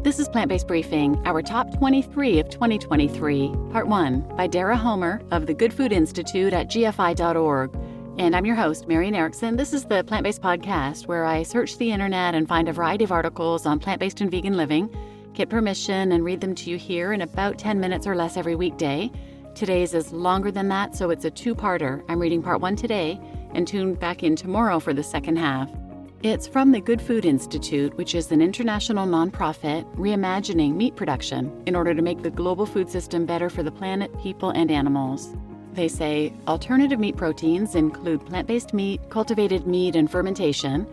This is Plant-Based Briefing, our top 23 of 2023, Part 1, by Dara of the Good Food Institute at gfi.org. And I'm your host, Marian Erickson. This is the Plant-Based Podcast, where I search the internet and find a variety of articles on plant-based and vegan living, get permission, and read them to you here in about 10 minutes or less every weekday. Today's is longer than that, so it's a two-parter. I'm reading Part 1 today, and tune back in tomorrow for the second half. It's from the Good Food Institute, which is an international nonprofit reimagining meat production in order to make the global food system better for the planet, people, and animals. They say alternative meat proteins include plant-based meat, cultivated meat, and fermentation.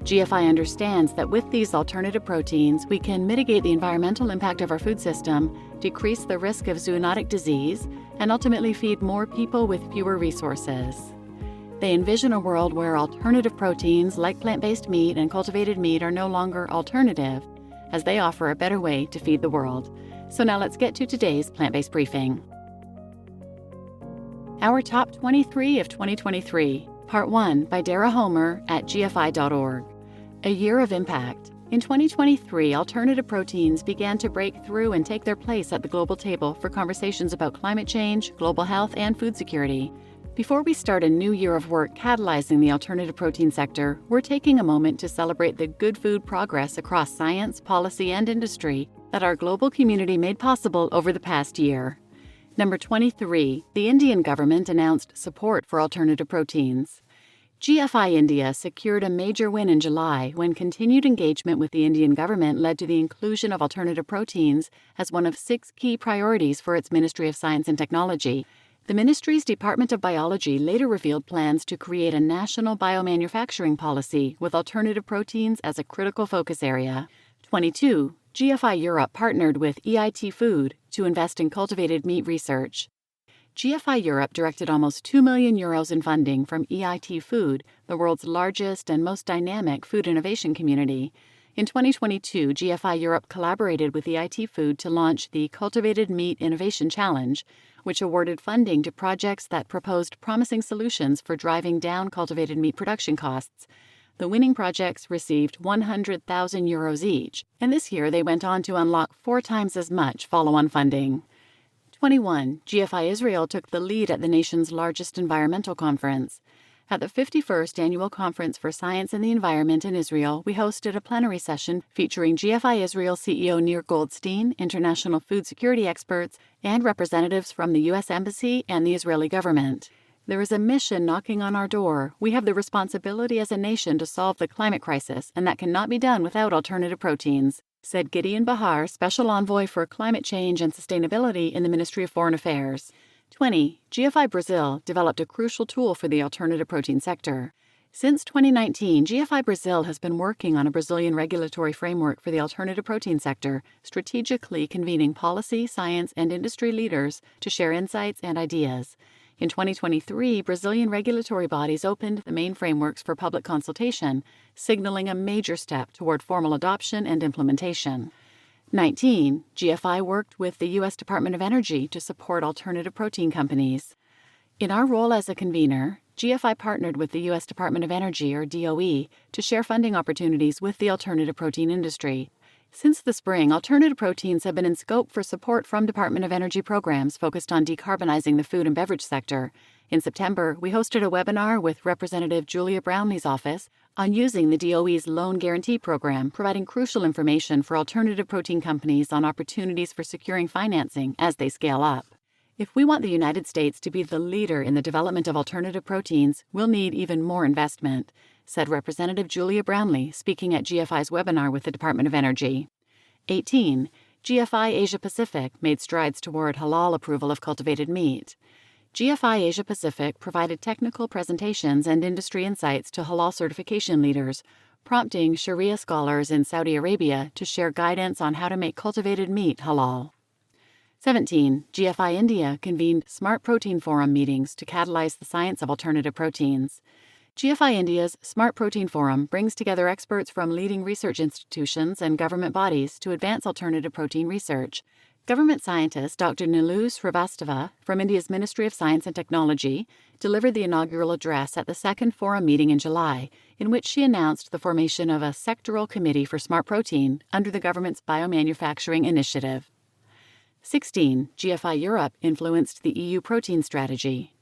GFI understands that with these alternative proteins, we can mitigate the environmental impact of our food system, decrease the risk of zoonotic disease, and ultimately feed more people with fewer resources. They envision a world where alternative proteins like plant-based meat and cultivated meat are no longer alternative, as they offer a better way to feed the world. So now let's get to today's plant-based briefing. Our top 23 of 2023, Part 1 by Dara at gfi.org. A year of impact. In 2023, alternative proteins began to break through and take their place at the global table for conversations about climate change, global health, and food security. Before we start a new year of work catalyzing the alternative protein sector, we're taking a moment to celebrate the good food progress across science, policy, and industry that our global community made possible over the past year. Number 23, the Indian government announced support for alternative proteins. GFI India secured a major win in July when continued engagement with the Indian government led to the inclusion of alternative proteins as one of 6 key priorities for its Ministry of Science and Technology. The ministry's Department of Biology later revealed plans to create a national biomanufacturing policy with alternative proteins as a critical focus area. 22. GFI Europe partnered with EIT Food to invest in cultivated meat research. GFI Europe directed almost €2 million in funding from EIT Food, the world's largest and most dynamic food innovation community. In 2022, GFI Europe collaborated with EIT Food to launch the Cultivated Meat Innovation Challenge, which awarded funding to projects that proposed promising solutions for driving down cultivated meat production costs. The winning projects received €100,000 each, and this year they went on to unlock 4 times as much follow-on funding. 21. GFI Israel took the lead at the nation's largest environmental conference. At the 51st Annual Conference for Science and the Environment in Israel, we hosted a plenary session featuring GFI Israel CEO Nir Goldstein, international food security experts, and representatives from the U.S. Embassy and the Israeli government. There is a mission knocking on our door. We have the responsibility as a nation to solve the climate crisis, and that cannot be done without alternative proteins, said Gideon Bahar, Special Envoy for Climate Change and Sustainability in the Ministry of Foreign Affairs. 20. GFI Brazil developed a crucial tool for the alternative protein sector. Since 2019, GFI Brazil has been working on a Brazilian regulatory framework for the alternative protein sector, strategically convening policy, science, and industry leaders to share insights and ideas. In 2023, Brazilian regulatory bodies opened the main frameworks for public consultation, signaling a major step toward formal adoption and implementation. 19. GFI worked with the U.S. Department of Energy to support alternative protein companies. In our role as a convener, GFI partnered with the U.S. Department of Energy, or DOE, to share funding opportunities with the alternative protein industry. Since the spring, alternative proteins have been in scope for support from Department of Energy programs focused on decarbonizing the food and beverage sector. In September, we hosted a webinar with Representative Julia Brownlee's office on using the DOE's Loan Guarantee Program, providing crucial information for alternative protein companies on opportunities for securing financing as they scale up. If we want the United States to be the leader in the development of alternative proteins, we'll need even more investment, said Representative Julia Brownlee, speaking at GFI's webinar with the Department of Energy. 18. GFI Asia Pacific made strides toward halal approval of cultivated meat. GFI Asia Pacific provided technical presentations and industry insights to halal certification leaders, prompting Sharia scholars in Saudi Arabia to share guidance on how to make cultivated meat halal. 17. GFI India convened Smart Protein Forum meetings to catalyze the science of alternative proteins. GFI India's Smart Protein Forum brings together experts from leading research institutions and government bodies to advance alternative protein research. Government scientist Dr. Nilu Srivastava from India's Ministry of Science and Technology delivered the inaugural address at the second forum meeting in July, in which she announced the formation of a sectoral committee for smart protein under the government's biomanufacturing initiative. 16. GFI Europe influenced the EU protein strategy.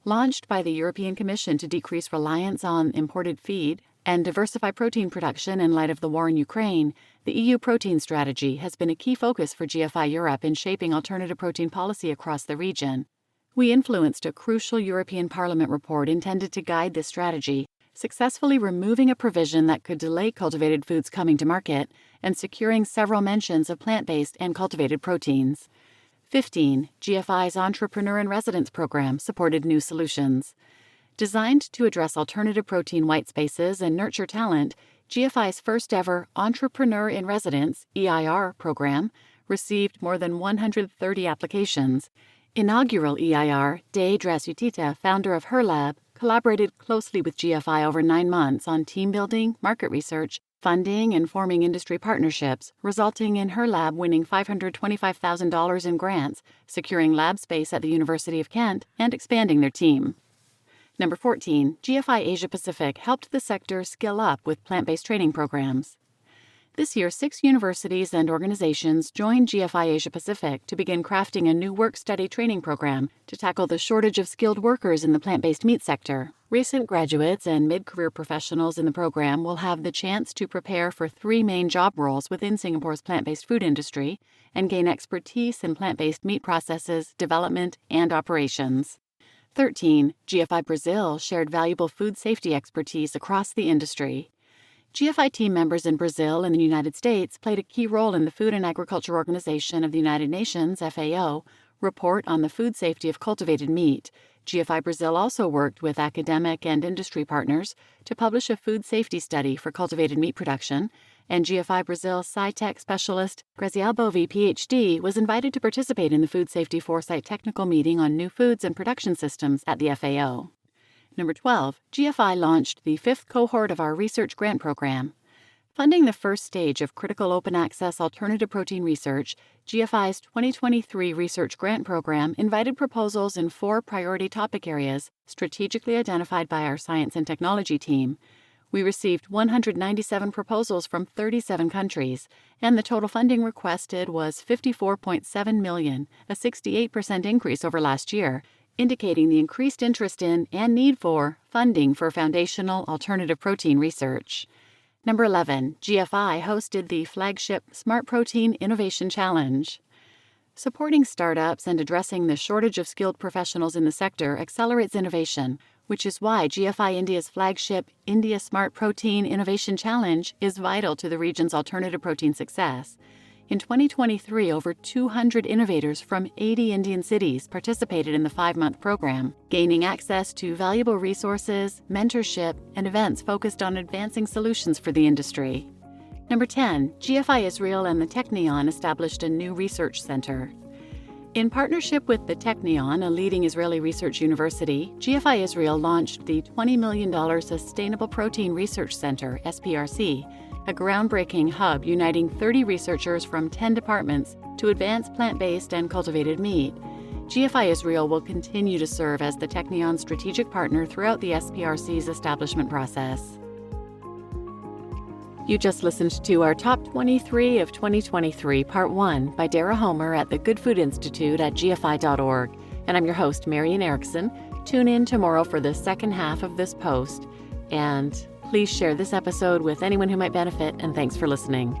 Launched by the European Commission to decrease reliance on imported feed and diversify protein production in light of the war in Ukraine, the EU protein strategy has been a key focus for GFI Europe in shaping alternative protein policy across the region. We influenced a crucial European Parliament report intended to guide this strategy, successfully removing a provision that could delay cultivated foods coming to market and securing several mentions of plant-based and cultivated proteins. 15. GFI's Entrepreneur in Residence program supported new solutions. Designed to address alternative protein white spaces and nurture talent, GFI's first-ever Entrepreneur in Residence (EIR) program received more than 130 applications. Inaugural EIR, Day Drasutita, founder of Her Lab, collaborated closely with GFI over 9 months on team building, market research, funding, and forming industry partnerships, resulting in Her Lab winning $525,000 in grants, securing lab space at the University of Kent, and expanding their team. Number 14, GFI Asia Pacific helped the sector skill up with plant-based training programs. This year, 6 universities and organizations joined GFI Asia Pacific to begin crafting a new work-study training program to tackle the shortage of skilled workers in the plant-based meat sector. Recent graduates and mid-career professionals in the program will have the chance to prepare for 3 main job roles within Singapore's plant-based food industry and gain expertise in plant-based meat processes, development, and operations. 13. GFI Brazil shared valuable food safety expertise across the industry. GFI team members in Brazil and the United States played a key role in the Food and Agriculture Organization of the United Nations, FAO, report on the food safety of cultivated meat. GFI Brazil also worked with academic and industry partners to publish a food safety study for cultivated meat production, and GFI Brazil SciTech specialist Graziel Bovi, PhD, was invited to participate in the Food Safety Foresight Technical Meeting on New Foods and Production Systems at the FAO. Number 12, GFI launched the 5th cohort of our research grant program. Funding the first stage of critical open access alternative protein research, GFI's 2023 research grant program invited proposals in 4 priority topic areas strategically identified by our science and technology team. We received 197 proposals from 37 countries, and the total funding requested was $54.7 million, a 68% increase over last year, indicating the increased interest in and need for funding for foundational alternative protein research. Number 11, GFI hosted the flagship Smart Protein Innovation Challenge. Supporting startups and addressing the shortage of skilled professionals in the sector accelerates innovation, which is why GFI India's flagship India Smart Protein Innovation Challenge is vital to the region's alternative protein success. In 2023, over 200 innovators from 80 Indian cities participated in the 5-month program, gaining access to valuable resources, mentorship, and events focused on advancing solutions for the industry. Number 10, GFI Israel and the Technion established a new research center. In partnership with the Technion, a leading Israeli research university, GFI Israel launched the $20 million Sustainable Protein Research Center, SPRC, a groundbreaking hub uniting 30 researchers from 10 departments to advance plant-based and cultivated meat. GFI Israel will continue to serve as the Technion strategic partner throughout the SPRC's establishment process. You just listened to our Top 23 of 2023, Part 1 by Dara Homer at the Good Food Institute at gfi.org. And I'm your host, Marian Erickson. Tune in tomorrow for the second half of this post. And please share this episode with anyone who might benefit, and thanks for listening.